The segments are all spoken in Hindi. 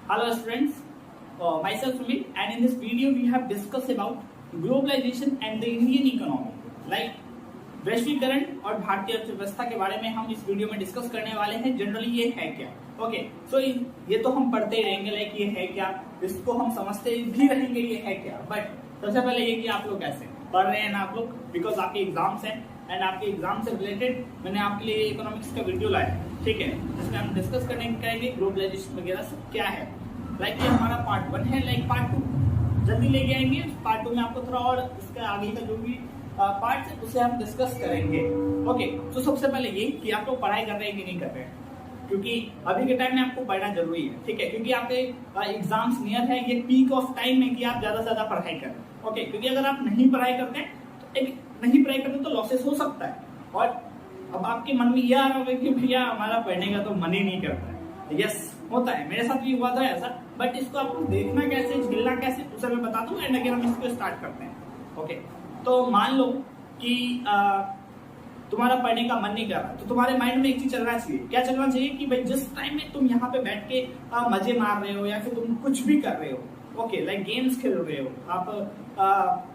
Hello students, myself Sumit, and in this video we have discussed about globalization and the Indian economy. Like वैश्वीकरण और भारतीय अर्थव्यवस्था के बारे में हम इस वीडियो में डिस्कस करने वाले हैं. जनरली ये है क्या? ओके, सो ये तो हम पढ़ते ही रहेंगे, लाइक ये है क्या, इसको हम समझते भी रहेंगे ये है क्या. बट सबसे पहले ये कि आप लोग कैसे पढ़ रहे हैं ना आप लोग, बिकॉज आपके एग्जाम्स हैं एंड आपके एग्जाम से रिलेटेड मैंने आपके लिए इकोनॉमिक्स का वीडियो लाया है, ठीक है, जिसमें हम डिस्कस करेंगे ग्लोबलाइजेशन वगैरह सब क्या है. लाइक ये हमारा पार्ट 1 है. लाइक पार्ट 2 जल्दी लेके आएंगे. पार्ट 2 में आपको थोड़ा और इसका आगे का जो भी पार्ट है उसे हम डिस्कस करेंगे. ओके, तो सबसे पहले ये कि आप लोग पढ़ाई कर रहे हैं कि नहीं कर रहे हैं, क्योंकि अभी के टाइम में आपको पढ़ना जरूरी है, ठीक है, क्योंकि आपके एग्जाम्स नियर है. ये पीक ऑफ टाइम है कि आप ज्यादा से ज्यादा पढ़ाई करें. ओके, क्योंकि अगर आप नहीं पढ़ाई करते तो लॉसेस हो सकता है. और अब आपके मन में यह आ रहा है कि भैया हमारा पढ़ने का तो मन ही नहीं करता है. यस, होता है, मेरे साथ भी हुआ था ऐसा. बट इसको आपको देखना कैसे, झेलना कैसे, उसे मैं बता दूं एंड अगेन हम इसको स्टार्ट करते हैं. ओके, तो मान लो कि तुम्हारा पढ़ने का मन नहीं कर रहा, तो तुम्हारे माइंड में एक चीज चलना चाहिए. क्या चलना चाहिए कि भाई जिस टाइम में तुम यहाँ पे बैठ के मजे मार रहे हो या फिर तुम कुछ भी कर रहे हो, ओके, लाइक गेम्स खेल रहे हो, आप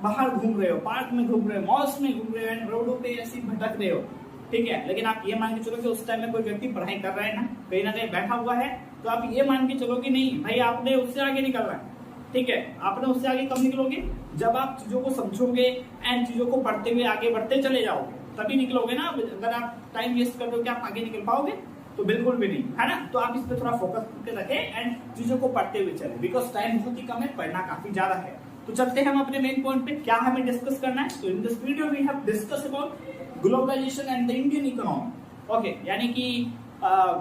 बाहर घूम रहे हो, पार्क में घूम रहे हो, मॉल्स में घूम रहे हो एंड रोडों पे ऐसे भटक रहे हो, ठीक है, लेकिन आप ये मान के चलो कि उस टाइम में कोई व्यक्ति पढ़ाई कर रहा है ना कहीं बैठा हुआ है, तो आप ये मान के चलो कि नहीं भाई आपने उससे आगे निकलना है. ठीक है, आपने उससे आगे कब निकलोगे? जब आप चीजों को समझोगे एंड चीजों को पढ़ते हुए आगे बढ़ते चले जाओगे, तभी निकलोगे ना. अगर आप टाइम वेस्ट कर रहे हो, आप आगे निकल पाओगे? तो बिल्कुल भी नहीं, है ना. तो आप इस पे थोड़ा फोकस करके रखें एंड चीजों को पढ़ते हुए चले, बिकॉज टाइम बहुत ही कम है, पढ़ना काफी ज्यादा है. तो चलते हैं हम अपने मेन पॉइंट पे. क्या हमें डिस्कस करना है? तो in this video we have discuss about globalisation and the Indian economy. Okay, यानी कि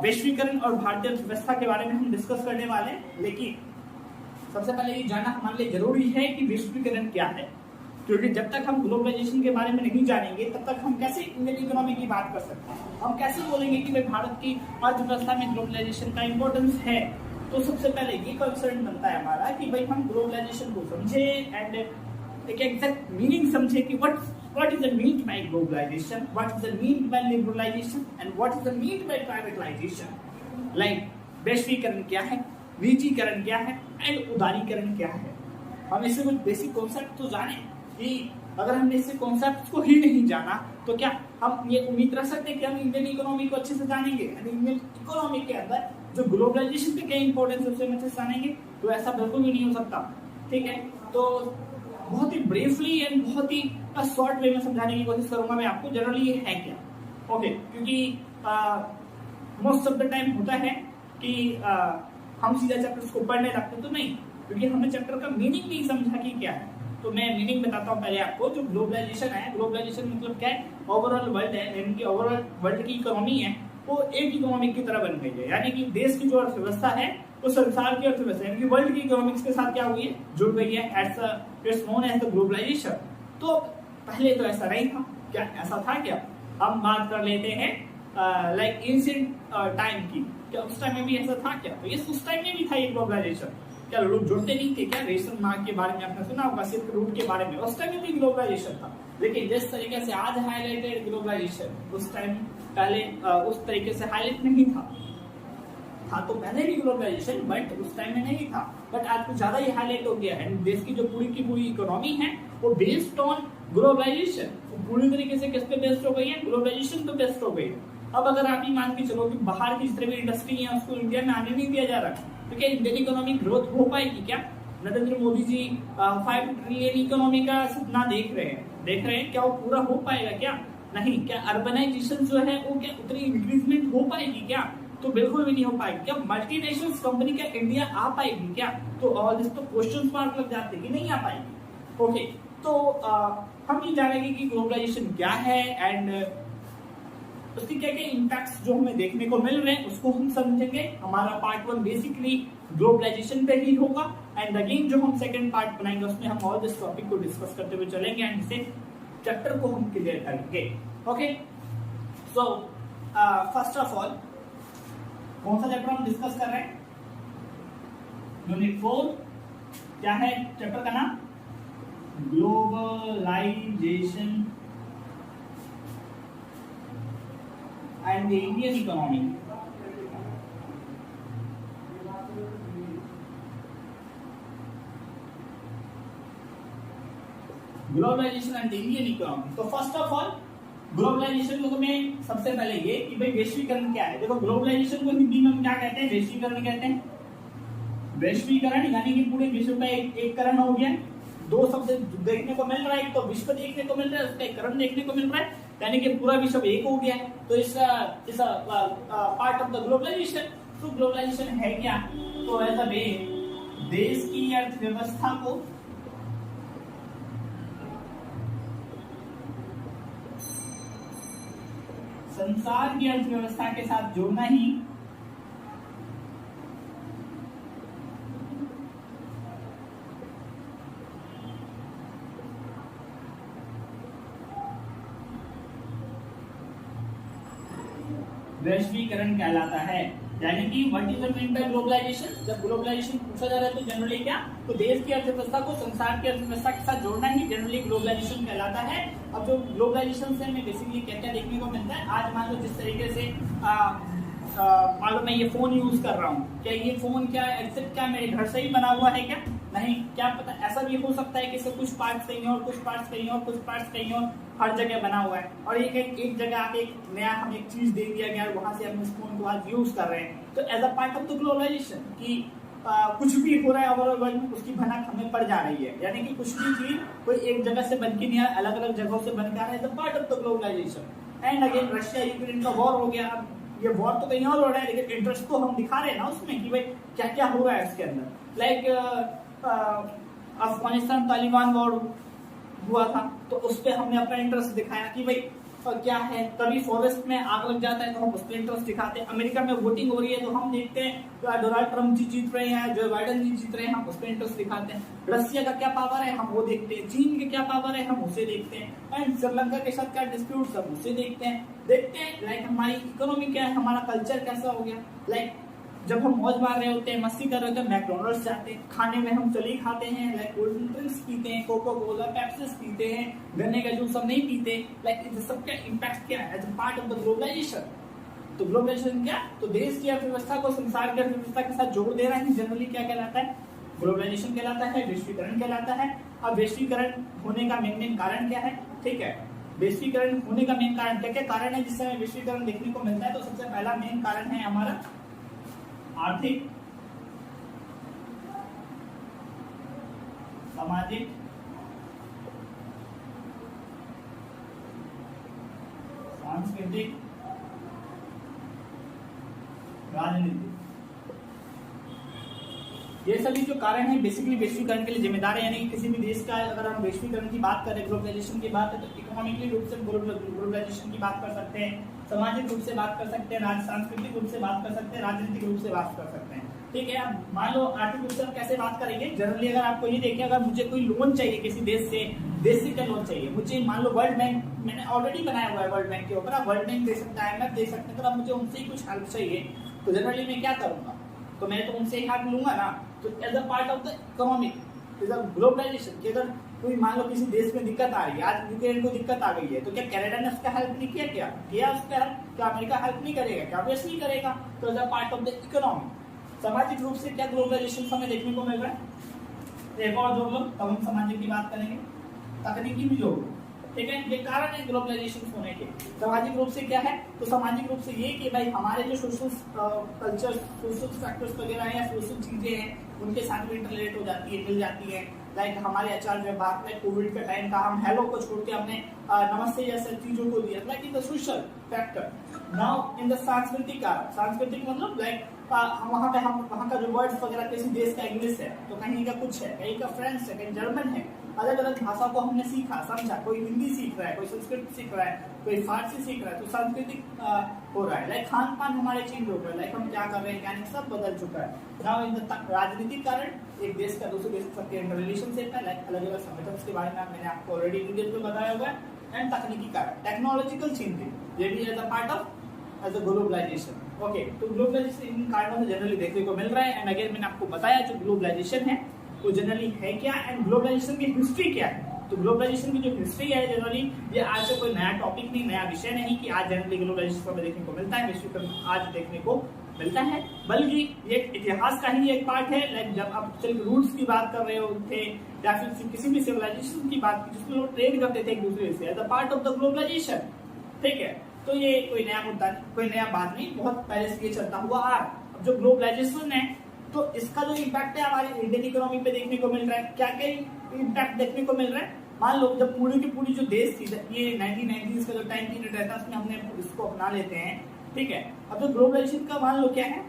वैश्वीकरण और भारतीय अर्थव्यवस्था के बारे में हम डिस्कस करने वाले हैं. लेकिन सबसे पहले ये जानना हमारे लिए जरूरी है कि वैश्वीकरण क्या है, क्योंकि जब तक हम ग्लोबलाइजेशन के बारे में नहीं जानेंगे तब तक हम कैसे इंडियन इकोनॉमी की बात कर सकते हैं. हम कैसे बोलेंगे कि भाई भारत की अर्थव्यवस्था में ग्लोबलाइजेशन का इंपॉर्टेंस है. तो सबसे पहले ये कंसर्न बनता है हमारा कि भाई हम ग्लोबलाइजेशन को समझे एंड एक एग्जैक्ट मीनिंग समझे कि what is the mean by globalization, what is the mean by liberalization and what is the mean by privatization. like वैश्वीकरण क्या है, निजीकरण क्या है एंड उदारीकरण क्या है. हम इससे कुछ बेसिक कॉन्सेप्ट तो जाने कि अगर हमने इससे कॉन्सेप्ट को ही नहीं जाना तो क्या हम ये उम्मीद रख सकते हैं कि हम इंडियन इकोनॉमी को अच्छे से जानेंगे, इंडियन इकोनॉमी के अंदर जो ग्लोबलाइजेशन के क्या इंपॉर्टेंस है उसे अच्छे से जानेंगे? तो ऐसा बिल्कुल भी नहीं हो सकता. ठीक है, तो बहुत ही ब्रीफली एंड बहुत ही शॉर्ट वे में समझाने की कोशिश करूंगा मैं आपको. जनरली ये है क्या? ओके, क्योंकि मोस्ट ऑफ द टाइम होता है कि हम सीधा चैप्टर्स को पढ़ने लगते, तो नहीं, क्योंकि हमने चैप्टर का मीनिंग नहीं समझा कि क्या है. तो मैं मीनिंग बताता हूँ पहले आपको. जो ग्लोबलाइजेशन है, ग्लोबलाइजेशन मतलब क्या है? ओवरऑल वर्ल्ड है, यानी कि ओवरऑल वर्ल्ड की इकोनॉमी है वो एक इकोनॉमी की तरह बन गई है. यानी कि देश की जो अर्थव्यवस्था है वो संसार की अर्थव्यवस्था यानी कि वर्ल्ड की इकोनॉमिक्स के साथ क्या हुई है? जुड़ गई है. It's known as the globalisation. तो पहले तो ऐसा नहीं था. क्या ऐसा था क्या? हम बात कर लेते हैं लाइक एंशिएंट टाइम की. क्या उस टाइम में भी ऐसा था क्या? तो ये उस टाइम में भी था ये ग्लोबलाइजेशन. क्या लोग जुड़ते नहीं थे क्या? रेशम मार्ग के बारे में आपने सुना होगा, सिल्क रूट के बारे में, उस टाइम में भी ग्लोबलाइजेशन था. लेकिन जिस तरीके से आज हाईलाइटेड ग्लोबलाइजेशन, उस टाइम पहले उस तरीके से हाईलाइट नहीं था. तो पहले भी ग्लोबलाइजेशन, बट उस टाइम में नहीं था. बट आज कुछ ज्यादा ही हाईलाइट हो गया है. देश की जो पूरी की पूरी इकोनॉमी है वो बेस्ड ऑन ग्लोबलाइजेशन. पूरी तरीके से किस पे बेस्ड हो गई है? ग्लोबलाइजेशन पे बेस्ड हो गई है. अब अगर आप ही मान के चलो कि बाहर की जितनी भी इंडस्ट्री है उसको इंडिया में आने नहीं दिया जा रहा, तो क्या इंडियन इकोनॉमी ग्रोथ हो पाएगी क्या? नरेंद्र मोदी जी 5 ट्रिलियन इकोनॉमी का सपना देख रहे हैं, क्या वो पूरा हो पाएगा क्या? नहीं. क्या अर्बनाइजेशन जो है वो क्या उतनी इंक्रीजमेंट हो पाएगी क्या? तो बिल्कुल भी नहीं हो पाएगी. क्या मल्टीनेशनल कंपनी क्या इंडिया आ पाएगी क्या? तो ऑल दिस तो क्वेश्चन मार्क लग जाते हैं कि नहीं आ पाएगी. ओके, तो हम ये जानेंगे कि ग्लोबलाइजेशन क्या है एंड उसके क्या क्या इम्पैक्ट्स जो हमें देखने को मिल रहे हैं उसको हम समझेंगे. हमारा पार्ट 1 बेसिकली ग्लोबलाइजेशन पे ही होगा एंड अगेन जो हम सेकंड पार्ट बनाएंगे उसमें हम ऑल दिस टॉपिक को डिस्कस करते हुए चलेंगे एंड इसे चैप्टर को हम क्लियर करेंगे. Okay, so first of all कौन सा चैप्टर हम डिस्कस कर रहे हैं? यूनिट 4. क्या है चैप्टर का नाम? Globalisation and the Indian economy. Globalisation and the Indian economy. तो फर्स्ट ऑफ ऑल ग्लोबलाइजेशन को मैं सबसे पहले ये कि भाई वैश्वीकरण क्या है। देखो ग्लोबलाइजेशन को हिंदी में हम क्या कहते हैं, वैश्वीकरण कहते हैं। वैश्वीकरण यानी कि पूरे विश्व का एक करण हो गया। दो शब्द देखने को मिल रहा है, एक तो विश्व देखने को मिल रहा है, उसका एक करण देखने को मिल रहा है, यानी कि पूरा विश्व एक हो गया है। तो इस पार्ट ऑफ द ग्लोबलाइजेशन। तो ग्लोबलाइजेशन है क्या, तो एज अ वे देश की अर्थव्यवस्था को संसार की अर्थव्यवस्था के साथ जोड़ना ही वैश्वीकरण कहलाता है। यानी कि what is the mean by globalisation. जब ग्लोबलाइजेशन पूछा जा रहा है तो जनरली क्या, तो देश की अर्थव्यवस्था को संसार की अर्थव्यवस्था के साथ जोड़ना ही जनरली ग्लोबलाइजेशन कहलाता है। अब जो ग्लोबलाइजेशन से हमें बेसिकली क्या क्या देखने को मिलता है, आज मान लो जिस तरीके से मान लो मैं ये फोन यूज कर रहा हूँ, क्या ये फोन क्या एग्जैक्ट क्या मेरे घर से ही बना हुआ है क्या, नहीं, क्या पता ऐसा भी हो सकता है कि इससे कुछ पार्ट्स कहीं और, कुछ पार्ट्स कहीं और, कुछ पार्ट्स कहीं और, हर जगह बना हुआ है। और एक जगह आके एक नया हमें एक चीज दे दिया गया, वहां से हम इस फोन को आज यूज कर रहे हैं। तो as a part of the globalisation कि कुछ भी हो रहा है ओवरऑल उसकी भनक हमें पड़ जा रही है, यानी कि कुछ भी चीज कोई एक जगह से बन के नहीं आया, अलग अलग जगहों से बन के आ रहा है, the part of the globalisation. And again Russia Ukraine का वॉर हो गया। अब ये वॉर तो कहीं और हो रहा है, लेकिन इंटरेस्ट तो हम दिखा रहे हैं ना उसमें कि भाई क्या क्या हो रहा है इसके अंदर। लाइक अफगानिस्तान तालिबान वॉर हुआ था, तो उस पर हमने अपना इंटरेस्ट दिखाया कि भाई क्या है। कभी फॉरेस्ट में आग लग जाता है तो हम उस पर इंटरेस्ट दिखाते हैं। अमेरिका में वोटिंग हो रही है तो हम देखते हैं डोनाल्ड ट्रम्प जी जीत रहे हैं, जो बाइडेन जी जीत रहे हैं, हम उस पर इंटरेस्ट दिखाते हैं। रशिया का क्या पावर है हम वो देखते हैं, चीन के क्या पावर है हम उसे देखते हैं, एंड श्रीलंका के साथ क्या डिस्प्यूट हम उसे देखते हैं। लाइक हमारी इकोनॉमी क्या है, हमारा कल्चर कैसा हो गया। लाइक जब हम मौज मार रहे होते हैं, मस्ती कर रहे होते हैं, मैकडोनल्ड्स जाते हैं, खाने में हम चली खाते हैं, लाइक कोल्ड ड्रिंक्स पीते हैं, कोको कोला पेप्सी पीते हैं, गन्ने का जूस हम नहीं पीते। लाइक इन सब का इम्पैक्ट क्या है as a part of the globalisation. तो ग्लोबलाइजेशन क्या, तो देश की अर्थव्यवस्था को संसार की अर्थव्यवस्था के साथ जोड़ देना ही जनरली क्या कहलाता है, ग्लोबलाइजेशन कहलाता है, वैश्वीकरण कहलाता है। अब वैश्वीकरण होने का मेन कारण क्या है, ठीक है, वैश्वीकरण होने का मेन कारण क्या क्या कारण है जिससे हमें वैश्वीकरण देखने को मिलता है। तो सबसे पहला मेन कारण है हमारा आर्थिक, सामाजिक, सांस्कृतिक, राजनीतिक। ये सभी जो कारण है बेसिकली वैश्वीकरण के लिए जिम्मेदार है। यानी कि किसी भी देश का अगर हम वैश्वीकरण की बात करें, ग्लोबलाइजेशन की बात है, तो इकोनॉमिकली रूप से ग्लोबलाइजेशन की बात कर सकते हैं, सामाजिक रूप से बात कर सकते हैं, सांस्कृतिक रूप से बात कर सकते हैं, राजनीतिक रूप से बात कर सकते हैं। ठीक है, अब मान लो आर्थिक रूप से हम कैसे बात करेंगे। जनरली अगर आपको ये देखिए, अगर मुझे कोई लोन चाहिए किसी देश से क्या लोन चाहिए मुझे, मान लो वर्ल्ड बैंक मैंने ऑलरेडी बनाया हुआ है, वर्ल्ड बैंक के ऊपर, वर्ल्ड बैंक दे सकता है, IMF दे सकते हैं, तो अब मुझे उनसे ही कुछ हेल्प चाहिए, तो जनरली मैं क्या करूंगा, तो मैं तो उनसे हेल्प लूंगा ना। तो as a part of the economic is a globalisation, कि अगर कोई मान लो किसी देश में दिक्कत आ रही है, आज यूक्रेन को दिक्कत आ गई है, तो क्या कनाडा ने उसका हेल्प नहीं किया, किया उसका हेल्प, क्या अमेरिका हेल्प नहीं करेगा, क्या ऑब्वियसली करेगा। तो as a part of the economy. सामाजिक रूप से क्या ग्लोबलाइजेशन हमें देखने को मिल रहा है, एक और जोड़ लो तब हम सामाजिक की बात करेंगे, तकनीकी भी जोड़ लो, ठीक है। ये कारण है ग्लोबलाइजेशन होने के। सामाजिक रूप से क्या है, तो सामाजिक रूप से ये कि भाई हमारे जो सोशल कल्चर, सोशल फैक्टर्स वगैरह हैं, सोशल चीजें हैं, उनके साथ भी इंटरलेट हो जाती है, मिल जाती है। लाइक हमारे आचार व्यवहार में कोविड के टाइम का हम हेलो को छोड़ के हमने नमस्ते जैसे चीजों को दिया, like in the social factor. Now in the सांस्कृतिक कारण, सांस्कृतिक मतलब लाइक वहाँ पे हम वहाँ का जो वर्ड्स वगैरह, किसी देश का इंग्लिश है तो कहीं का कुछ है, कहीं का फ्रेंच है, कहीं जर्मन है, अलग अलग भाषा को हमने सीखा, समझा। कोई हिंदी सीख रहा है, कोई संस्कृत सीख रहा है, कोई फारसी सीख रहा है, तो सांस्कृतिक हो रहा है। लाइक खान पान हमारे चेंज हो गया, लाइक हम क्या कर रहे हैं, यानी सब बदल चुका है। नाउ इन द राजनीतिक कारण, एक देश का दूसरे देश के रिलेशनशिप है, लाइक अलग अलग संगठन के बारे में मैंने आपको ऑलरेडी डिटेल में बताया हुआ है। एंड तकनीकी कारण, टेक्नोलॉजिकल चेंजेस, ये भी as a part of as a globalisation. Okay, तो ग्लोबलाइजेशन इन कारणों से जनरली देखने को मिल रहा है। एंड अगेन मैंने आपको बताया जो ग्लोबलाइजेशन है वो जनरली है क्या, एंड ग्लोबलाइजेशन की हिस्ट्री क्या है। तो ग्लोबलाइजेशन की जो हिस्ट्री है जनरली ये आज से कोई नया टॉपिक नहीं, नया विषय नहीं कि आज जनरली ग्लोबलाइजेशन को हमें देखने को मिलता है, वैश्वीकरण आज देखने को मिलता है, बल्कि ये इतिहास का ही एक पार्ट है। लाइक जब आप सिल्क रूट्स की बात कर रहे होते या फिर किसी भी सिविलाइजेशन की बात की जिसमें लोग ट्रेड करते थे एक दूसरे से as a part of the globalisation, ठीक है। तो ये कोई नया मुद्दा नहीं, कोई नया बात नहीं, बहुत पहले से ये चलता हुआ आ रहा। अब जो ग्लोबलाइजेशन है तो इसका जो इम्पैक्ट है हमारी इंडियन इकोनॉमी पे देखने को मिल रहा है। क्या क्या इम्पैक्ट देखने को मिल रहा है? मान लो जब पूरी की पूरी जो देश थी, ये 1990s का जो टाइम पीरियड रहता है उसमें हमने इसको अपना लेते हैं, ठीक है। अब जो ग्लोबलाइजेशन का मान लो क्या है,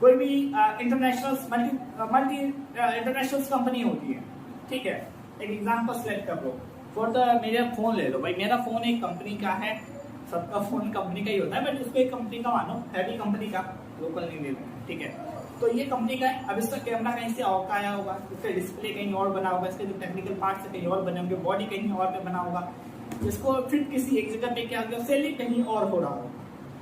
कोई भी इंटरनेशनल मल्टी इंटरनेशनल कंपनी होती है, ठीक है। एक एग्जांपल सेलेक्ट कर लो, फॉर द मेरा फोन ले लो भाई, मेरा फोन एक कंपनी का है, सबका फोन कंपनी का ही होता है, बट उसको एक कंपनी का मानो, हैवी कंपनी का, लोकल नहीं ले रहे, ठीक है। तो ये कंपनी का है। अब इसका कैमरा कहीं से और का आया होगा, इसका डिस्प्ले कहीं और बना होगा, इसके जो टेक्निकल पार्ट्स है कहीं और बने होंगे, बॉडी कहीं और पे बना होगा, इसको फिट किसी एक जगह पे क्या गया, सेलिंग कहीं और हो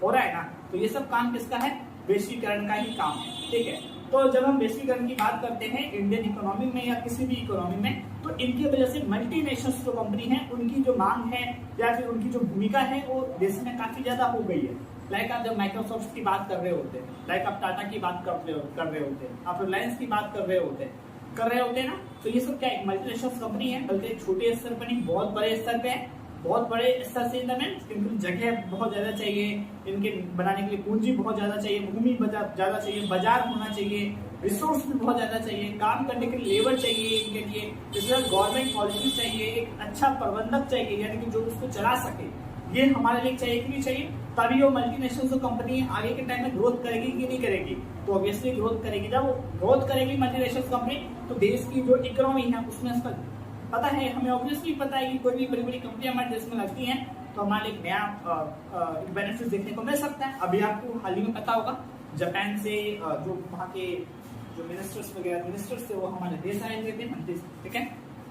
रहा है ना। तो ये सब काम किसका है? वैश्वीकरण का ही काम है, ठीक है। तो जब हम वैश्वीकरण की बात करते हैं इंडियन इकोनॉमी में या किसी भी इकोनॉमी में, तो इनकी वजह से मल्टीनेशनल जो कंपनी है उनकी जो मांग है या फिर उनकी जो भूमिका है वो देश में काफी ज्यादा हो गई है। लाइक आप जब माइक्रोसॉफ्ट की बात कर रहे होते हैं, लाइक आप टाटा की बात कर रहे होते हैं, आप रिलायंस की बात कर रहे होते हैं ना, तो ये सब क्या है? मल्टीनेशनल कंपनी है, बल्कि छोटे स्तर पर नहीं बहुत बड़े स्तर पे है, बहुत बड़े स्तर से इनकी जगह बहुत ज्यादा चाहिए, इनके बनाने के लिए पूंजी बहुत ज्यादा चाहिए, भूमि ज्यादा चाहिए, बाजार होना चाहिए, रिसोर्स भी बहुत ज्यादा चाहिए, काम करने के लिए लेबर चाहिए इनके लिए, इसलिए गवर्नमेंट पॉलिसी चाहिए, एक अच्छा प्रबंधक चाहिए यानी कि जो उसको चला सके, ये हमारे लिए चाहिए कि नहीं चाहिए? तभी वो मल्टीनेशनल जो कंपनी आगे के टाइम में ग्रोथ करेगी कि नहीं करेगी? तो ऑब्वियसली ग्रोथ करेगी। जब वो ग्रोथ करेगी मल्टीनेशनल कंपनी, तो देश की जो इकोनॉमी है उसमें इसका पता है, हमें ऑब्वियसली पता है कि कोई भी बड़ी बड़ी कंपनियां हमारे देश में लगती हैं तो हमारे एक नया बेनिफिट देखने को मिल सकता है। अभी आपको हाल ही में पता होगा जापान से जो वहाँ के जो मिनिस्टर्स थे वो हमारे देश आए हुए थे, ठीक है।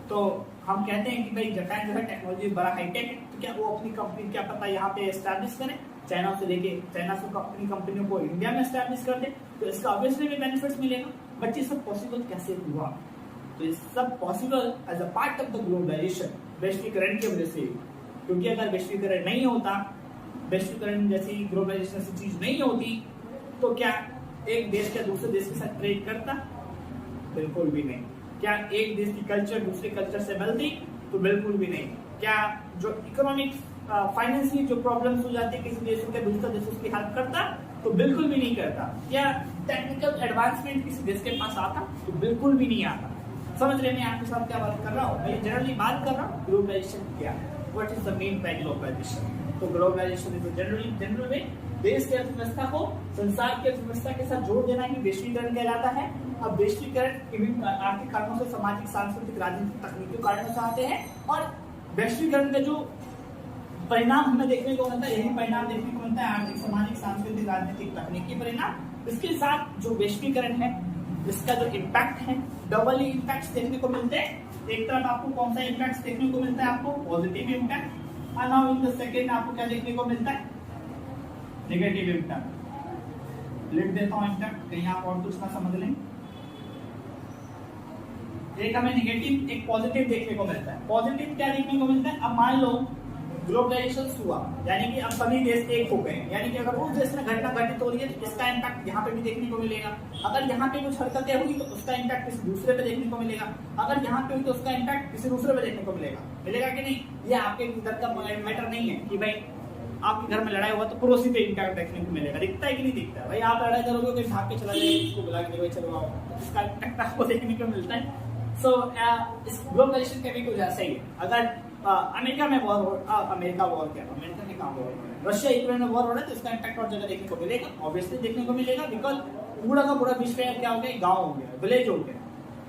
तो हम कहते हैं कि भाई जापान जो है टेक्नोलॉजी बड़ा हाईटेक है, तो क्या वो अपनी कंपनी क्या पता यहाँ पे एस्टैब्लिश करें, चाइना से अपनी कंपनियों को इंडिया में एस्टैब्लिश कर दे, तो इसका ऑब्वियसली भी बेनिफिट्स मिलेगा। बट ये सब पॉसिबल कैसे हुआ? तो ये सब possible as a part of the globalisation, वैश्वीकरण की वजह से। क्योंकि अगर वैश्वीकरण नहीं होता, वैश्वीकरण जैसी ग्लोबलाइजेशन ऐसी चीज नहीं होती, तो क्या एक देश क्या दूसरे देश के साथ ट्रेड करता? बिल्कुल भी नहीं। क्या एक देश की कल्चर दूसरे कल्चर से मिलती? तो बिल्कुल भी नहीं। क्या जो इकोनॉमिक फाइनेंशियली जो प्रॉब्लम्स हो जाती है किसी देश के दूसरे देश उसकी हेल्प करता? तो बिल्कुल भी नहीं करता। क्या टेक्निकल एडवांसमेंट किसी देश के पास आता? तो बिल्कुल भी नहीं आता। समझ रहे हैं मैं आपके साथ क्या बात कर रहा हूँ? मैं जनरली बात कर रहा हूँ ग्लोबलाइजेशन क्या है, what is the mean by globalisation. तो ग्लोबलाइजेशन इज जनरल में देश की अर्थव्यवस्था को संसार की अर्थव्यवस्था के साथ जोड़ देना ही वैश्वीकरण कहलाता है। अब वैश्वीकरण विभिन्न आर्थिक कारणों से, सामाजिक, सांस्कृतिक, राजनीतिक, तकनीकी कारणों से आते हैं, और वैश्वीकरण का जो परिणाम हमें देखने को मिलता है, यही परिणाम देखने को मिलता है आर्थिक, सामाजिक, सांस्कृतिक, राजनीतिक, तकनीकी परिणाम। इसके साथ जो वैश्वीकरण है इसका जो इम्पैक्ट है, डबल इम्पैक्ट देखने को मिलते हैं। एक तरफ आपको कौन सा इम्पैक्ट देखने को मिलता है? आपको पॉजिटिव इम्पैक्ट, और नाउ इन द सेकंड आपको क्या देखने को मिलता है? Negative impact. लिख देता हूं इम्पैक्ट, कहीं आप और कुछ ना समझ लें। एक हमें नेगेटिव, एक पॉजिटिव देखने को मिलता है। पॉजिटिव क्या देखने को मिलता है? अब मान लो ग्लोबलाइजेशन हुआ, यानी कि अब सभी देश एक हो गए, यानी कि अगर उस देश में घटना घटित हो रही है तो इसका इम्पैक्ट यहाँ पे भी देखने को मिलेगा। अगर यहाँ पे कुछ हरकतें होगी तो उसका इम्पैक्ट किसी दूसरे पे देखने को मिलेगा। अगर यहाँ पे हुई तो उसका इम्पैक्ट किसी दूसरे पे देखने को मिलेगा कि नहीं? ये आपके इधर का मैटर नहीं है कि भाई आपके घर में लड़ाई हुआ तो पड़ोसी पे इम्पैक्ट देखने को मिलेगा। दिखता है कि नहीं दिखता? भाई आप लड़ाई करोगे कोई भाग के चला जाएगा, इसको बुला के भाई चलो आओ, इसका इम्पैक्ट आपको देखने को मिलता है। सो इस ग्लोबलाइजेशन का भी कुछ ऐसा ही है। अगर अमेरिका में वॉर हो, अमेरिका के काम वॉर, रशिया यूक्रेन में वॉर हो रहा है तो इसका इम्पैक्ट और जगह देखने को मिलेगा, ऑब्वियसली देखने को मिलेगा। बिकॉज पूरा का पूरा विश्व क्या हो गया, गाँव हो गया, विलेज हो गया।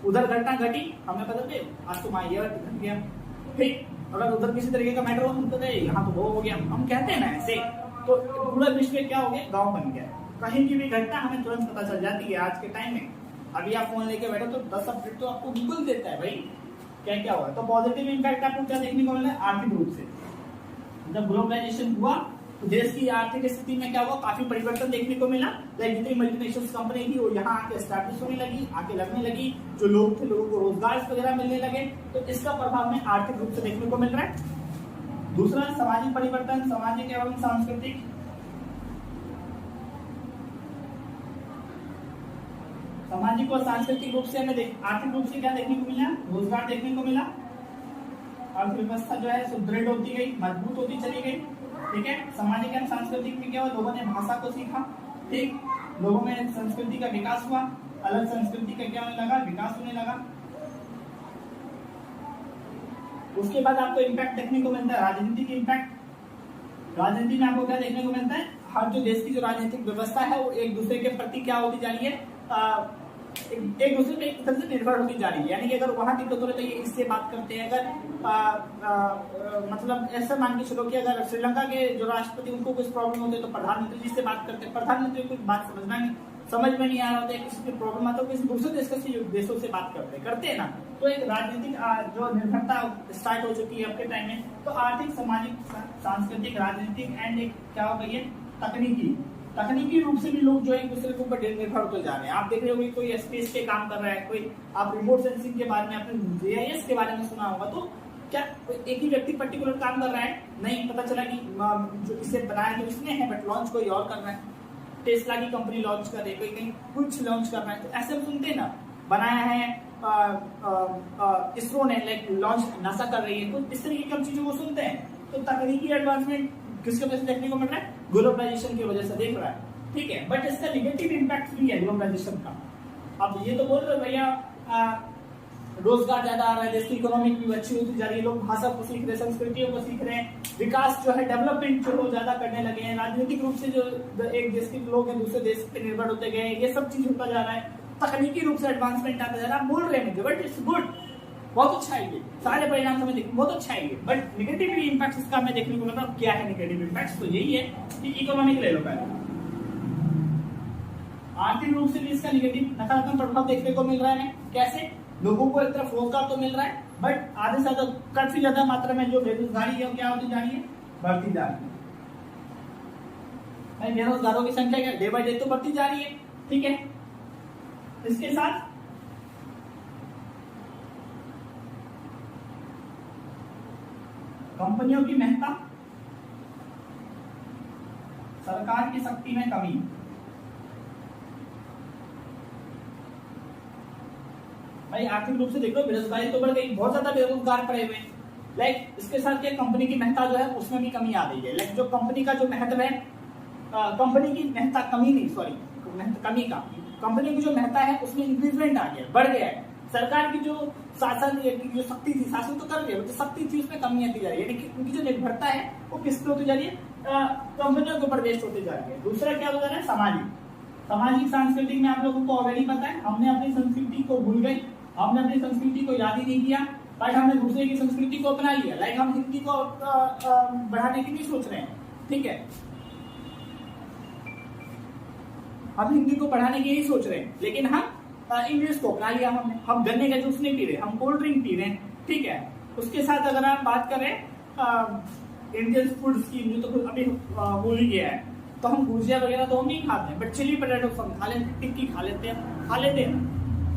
उधर घटना घटी, हमें पता चले आज तो वहां घट गया। फिर अगर उधर किसी तरीके का मैटर हो, हम तो यहाँ तो वो हो गया, हम कहते हैं ना ऐसे। तो पूरा विश्व क्या हो गया, गाँव बन गया। कहीं की भी घटना हमें तुरंत पता चल जाती है आज के टाइम में। अभी आप फोन लेके बैठो तो 10 अपडेट तो आपको गूगल देता है भाई क्या हुआ। तो पॉजिटिव इम्पैक्ट आपको क्या देखने को मिला है? आर्थिक रूप से जब ग्लोबलाइजेशन हुआ देश की आर्थिक स्थिति में क्या हुआ, काफी परिवर्तन देखने को मिला। लाइक जितनी मल्टीनेशनल कंपनी थी वो यहाँ आके स्टैब्लिश होने लगी, आके लगने लगी, जो लोग थे लोगों को रोजगार वगैरह मिलने लगे। तो इसका प्रभाव में आर्थिक रूप से देखने को मिल रहा है। दूसरा सामाजिक परिवर्तन, सामाजिक एवं सांस्कृतिक। सामाजिक और सांस्कृतिक रूप से हमें आर्थिक रूप से क्या देखने को मिला, रोजगार देखने को मिला। अर्थव्यवस्था जो है सुदृढ़ होती गई, मजबूत होती चली गई। ठीक है, सामाजिक एवं सांस्कृतिक में क्या हुआ, लोगों ने भाषा को सीखा। ठीक, लोगों में संस्कृति का विकास हुआ, अलग संस्कृति का क्या होने लगा, विकास होने लगा। उसके बाद आपको इम्पैक्ट देखने को मिलता है, राजनीतिक इम्पैक्ट। राजनीति में आपको क्या देखने को मिलता है, हर जो देश की जो राजनीतिक व्यवस्था है वो एक दूसरे के प्रति क्या होती जा रही है, एक दूसरे पे एक तरह से निर्भर होती जा रही है। यानी कि अगर वहां डिक्टेटर है तो ये इससे बात करते हैं, अगर मतलब ऐसा मान के चलो कि अगर श्रीलंका के जो राष्ट्रपति उनको कुछ प्रॉब्लम होती है तो प्रधानमंत्री जी से बात करते हैं, प्रधानमंत्री को कुछ बात समझ में नहीं आ रहा होता है, किसी की प्रॉब्लम आता है, किसी दूसरे देशों से बात करते हैं ना। तो एक राजनीतिक जो निर्भरता स्टार्ट हो चुकी है आपके टाइम में। तो आर्थिक, सामाजिक, सांस्कृतिक, राजनीतिक एंड एक क्या हो गई है, तकनीकी रूप से भी लोग जो है एक दूसरे के ऊपर निर्भर होते जा रहे हैं। आप देख रहे होंगे कोई स्पेस पे काम कर रहा है, कोई आप रिमोट सेंसिंग के बारे में, आपने जीआईएस के बारे में सुना होगा। तो क्या एक ही व्यक्ति पर्टिकुलर काम कर रहा है, नहीं, पता चला कि जो इसे बनाया तो इसने है बट लॉन्च कोई और कर रहा है। टेस्ला की कंपनी लॉन्च कर रही है, कोई कहीं कुछ लॉन्च कर रहा है, तो ऐसे हम सुनते हैं ना। बनाया है इसरो ने, लाइक लॉन्च नासा कर रही है, तो इस तरीके की हम चीजों को सुनते हैं। तो तकनीकी एडवांसमेंट किसकी वजह से देखने को मिल रहा है, ग्लोबलाइजेशन की वजह से देख रहा है। ठीक है, बट इसका निगेटिव इम्पैक्ट भी है ग्लोबलाइजेशन का। अब ये तो बोल रहे हो भैया रोजगार ज्यादा आ रहा है, देश की इकोनॉमी भी अच्छी होती जा रही है, लोग भाषा को सीख रहे हैं, संस्कृतियों को सीख रहे हैं, विकास जो है, डेवलपमेंट जो है ज्यादा करने लगे हैं, राजनीतिक रूप से जो एक देश के लोग हैं दूसरे देश पे निर्भर होते गए, ये सब चीज होता जा रहा है, तकनीकी रूप से एडवांसमेंट आता जा रहा है। बोल रहे हैं बट इट्स गुड, बहुत अच्छा है ये, सारे परिणाम हमें देखने बहुत अच्छा है ये। बट निगेटिव इम्पैक्ट इसका हमें देखने को मिल रहा है। क्या है निगेटिव इम्पैक्ट, तो यही है कि इकोनॉमिक ले लो पहले, आर्थिक रूप से भी इसका निगेटिव नकारात्मक प्रभाव देखने को मिल रहा है। कैसे, लोगों को एक तरफ रोजगार तो मिल रहा है बट आधे से ज्यादा, काफी ज्यादा मात्रा में जो बेरोजगारी है वो क्या होती जा रही है, बढ़ती जा रही है। बेरोजगारों की संख्या क्या डे बाय डे तो बढ़ती जा रही है। ठीक है, इसके साथ कंपनियों की महत्ता, सरकार की शक्ति में कमी। भाई आर्थिक रूप से देखो बेरोजगारी तो बढ़ गई, बहुत ज्यादा बेरोजगार पड़े हुए। लाइक इसके साथ क्या, कंपनी की महत्ता जो है उसमें भी कमी आ गई है। लाइक जो कंपनी का जो महत्व है, कंपनी की महत्ता कमी नहीं, सॉरी कमी का, कंपनी की जो महत्ता है उसमें इंक्रीजमेंट आ गया, बढ़ गया है। सरकार की जो शासन की जो शक्ति थी, शासन तो कर रही है, जो शक्ति थी उसमें कमी आती जा रही है। यानी कि उनकी जो निर्भरता है वो किस पे होती जा रही है, कंपनियों के ऊपर बेस्ड होती जा रही है। दूसरा क्या हो जा रहा है, सामाजिक सांस्कृतिक में आप लोगों को ऑलरेडी पता है, हमने अपनी संस्कृति को भूल गए, हमने अपनी संस्कृति को याद ही नहीं किया, बट हमने दूसरे की संस्कृति को अपना लिया। लाइक हम हिंदी को बढ़ाने की नहीं सोच रहे हैं। ठीक है, हम हिंदी को बढ़ाने की नहीं सोच रहे हैं, लेकिन हम इंग्लिश को अपना लिया हमने। हम गन्ने का जूस नहीं पी रहे, हम कोल्ड ड्रिंक पी रहे हैं। ठीक है, उसके साथ अगर आप बात करें इंडियन फूड्स की, जो तो अभी भूल ही गया है, तो हम भुजिया वगैरह तो हम नहीं खाते हैं, बट चिली पोटैटो हम खा लेते हैं, टिक्की खा लेते हैं।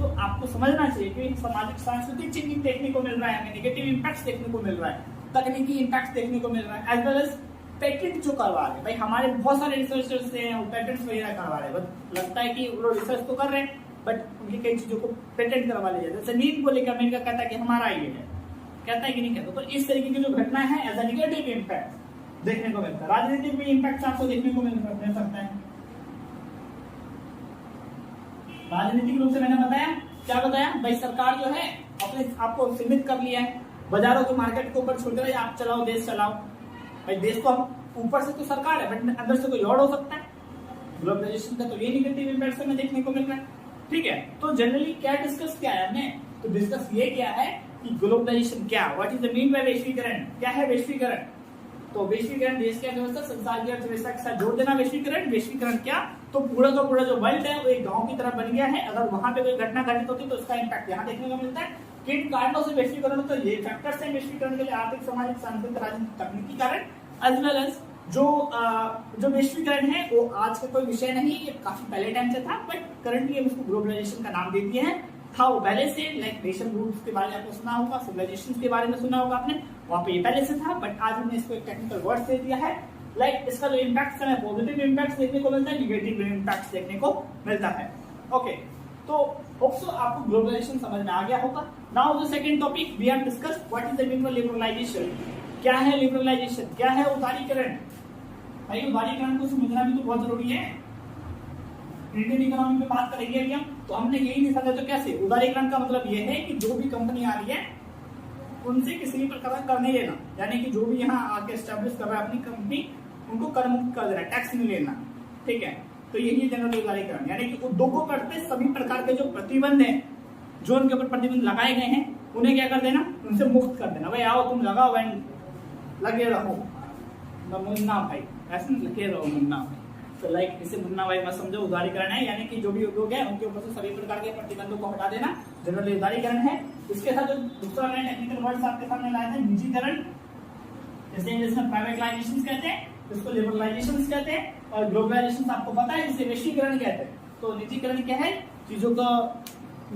तो आपको समझना चाहिए कि सामाजिक सांस्कृतिक चेंजिंग देखने को मिल रहा है, हमें नेगेटिव इम्पैक्ट देखने को मिल रहा है, तकनीकी इम्पैक्ट देखने को मिल रहा है, एज वेल एज पेटेंट जो करवा रहे हैं। भाई हमारे बहुत सारे रिसर्चर्स हैं, पेटेंट्स वगैरह करवा रहे हैं, बट लगता है कि वो रिसर्च तो कर रहे हैं बट उनकी कई चीजों को पेटेंट करवा लिया जाता है। जैसे नीट को लेकर अमेरिका कहता है कि हमारा ये है, कहता है कि नहीं कहता। तो इस तरीके की जो घटना है एज अ नेगेटिव इम्पैक्ट देखने को मिलता है। राजनीतिक भी इम्पैक्ट आपको देखने को मिल सकता है। राजनीतिक रूप से मैंने बताया, क्या बताया भाई, सरकार जो है अपने आपको सीमित कर लिया है, बाजारों को, मार्केट को ऊपर छोड़ कर आप चलाओ, देश चलाओ। भाई देश तो हम ऊपर से तो सरकार है बट अंदर से कोई और हो सकता है। ग्लोबलाइजेशन का तो ये निगेटिव इम्पैक्ट हमें देखने को मिल रहा है। ठीक है, तो जनरली क्या डिस्कस किया है हमने, तो डिस्कस ये किया है कि ग्लोबलाइजेशन क्या, what is the mean bye वैश्वीकरण, क्या है वैश्वीकरण। तो वैश्वीकरण देश की अर्थव्यवस्था, संसार की अर्थव्यवस्था के साथ जोड़ देना। वैश्वीकरण क्या, तो पूरा का पूरा जो वर्ल्ड है वो एक गांव की तरह बन गया है। अगर वहां पे कोई घटना घटित होती है तो उसका इम्पैक्ट यहाँ देखने को मिलता है। किन कारणों से वैश्वीकरण, तो ये फैक्टर्स हैं वैश्वीकरण के लिए, आर्थिक, सामाजिक, सांस्कृतिक, राजनीतिक, तकनीकी कारण, एज वेल एज जो वैश्वीकरण है वो आज का कोई विषय नहीं, ये काफी पहले टाइम से था, बट करंटली हम इसको ग्लोबलाइजेशन का नाम दे दिए हैं। था वो पहले से, लाइक नेशन रूल्स के बारे में आपने सुना होगा, सिविलाइजेशन के बारे में सुना होगा आपने, वहां पे ये पहले से था, बट आज हमने इसको एक टेक्निकल वर्ड दे दिया है। लाइक इसका जो इम्पैक्ट है, पॉजिटिव इम्पैक्ट देखने को मिलता है, निगेटिव इम्पैक्ट देखने को मिलता है। ओके, तो होप्सो आपको ग्लोबलाइजेशन समझ में आ गया होगा। Now the second topic we have discuss, what is the meaning of liberalisation. क्या है लिबरलाइजेशन, क्या है उदारीकरण। भाई उदारीकरण को समझना भी तो बहुत जरूरी है। इंडियन इकोनॉमी में बात करेंगे अभी हम, तो हमने यही नहीं समझा तो कैसे। उदारीकरण का मतलब यह है कि जो भी कंपनी आ रही है उनसे किसी भी प्रकार का कर नहीं लेना, यानी कि जो भी यहाँ आके एस्टेब्लिश कर रहा है अपनी कंपनी, उनको कर मुक्त कर देना, टैक्स नहीं लेना, ठीक है। तो यही है जनरल उदारीकरण, यानी कि उद्योगों पर सभी प्रकार के जो प्रतिबंध है, जो उनके ऊपर प्रतिबंध लगाए गए हैं, उन्हें क्या कर देना, उनसे मुक्त कर देना। भाई आओ तुम लगाओ एंड लगे रहो मुन्ना भाई, ऐसे लगे रहो मुन्ना भाई। तो लाइक इसे मुन्ना भाई मत समझो, उदारीकरण है, यानी कि जो भी उद्योग है उनके ऊपर से सभी प्रकार के प्रतिबंधों को हटा देना, जनरल उदारीकरण है। इसके साथ जो दूसरा मैंने टेक्निकल वर्ड्स आपके सामने लाया था, निजीकरण, जैसे इंग्लिश में प्राइवेटाइजेशन कहते हैं, इसको लिबरलाइजेशन कहते हैं, और ग्लोबलाइजेशन आपको पता है जिसे वैश्वीकरण कहते हैं। तो निजीकरण क्या है, चीजों को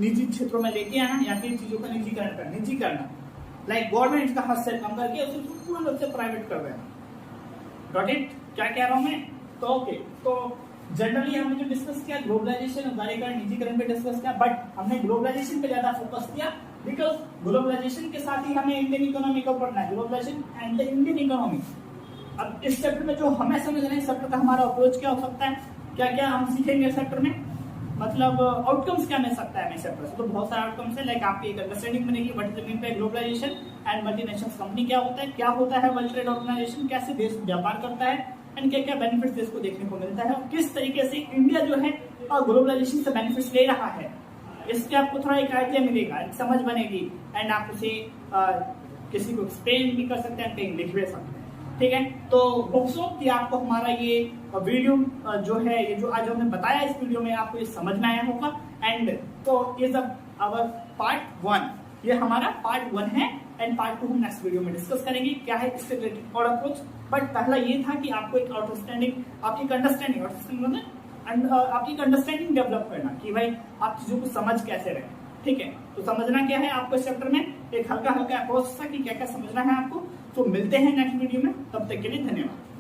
निजी क्षेत्रों में लेके आना, या फिर चीजों का निजीकरण करना, निजी करना, लाइक गवर्नमेंट का हस्तक्षेप कम करके उसे पूर्ण रूप से प्राइवेट कर देना। गॉट इट, क्या कह रहा हूं मैं। तो ओके, तो जनरली हमने जो डिस्कस किया ग्लोबलाइजेशन, उदारीकरण, निजीकरण पे डिस्कस किया, बट हमने ग्लोबलाइजेशन पे ज्यादा फोकस किया, बिकॉज ग्लोबलाइजेशन के साथ ही हमें इंडियन इकोनॉमी को पढ़ना है, globalisation and the Indian economy. अब इस चैप्टर में जो हमें समझना है, इस चैप्टर का हमारा अप्रोच क्या हो सकता है, क्या क्या हम सीखेंगे इस चैप्टर में, मतलब आउटकम्स क्या मिल सकता है हमें चैप्टर से। तो बहुत सारे आउटकम्स है, लाइक आपकी एक अंडरस्टैंडिंग बनेगी what is the meaning by globalisation and multinational company क्या होता है वर्ल्ड ट्रेड ऑर्गेनाइजेशन, कैसे देश व्यापार करता है, एंड क्या क्या बेनिफिट्स देश को देखने को मिलता है, और किस तरीके से इंडिया जो है ग्लोबलाइजेशन से बेनिफिट्स ले रहा है। इससे आपको थोड़ा एक आइडिया मिलेगा, एक समझ बनेगी, एंड आप उसे किसी को एक्सप्लेन भी कर सकते हैं, कहीं लिख भी सकते हैं, ठीक है। तो होप्सो कि आपको हमारा ये वीडियो जो है, ये जो आज हमने बताया इस वीडियो में, आपको ये समझ में आया होगा। एंड तो ये सब आवर पार्ट 1, ये हमारा पार्ट 1 है, एंड पार्ट 2 हम नेक्स्ट वीडियो में डिस्कस करेंगे क्या है इससे रिलेटेड और अप्रोच। बट पहला ये था कि आपको एक अंडरस्टैंडिंग, आपकी अंडरस्टैंडिंग डेवलप करना, कि भाई आप चीजों को समझ कैसे रहे, ठीक है। तो समझना क्या है आपको इस चैप्टर में, एक हल्का हल्का अप्रोच था कि क्या क्या समझना है आपको। तो मिलते हैं नेक्स्ट वीडियो में, तब तक के लिए धन्यवाद।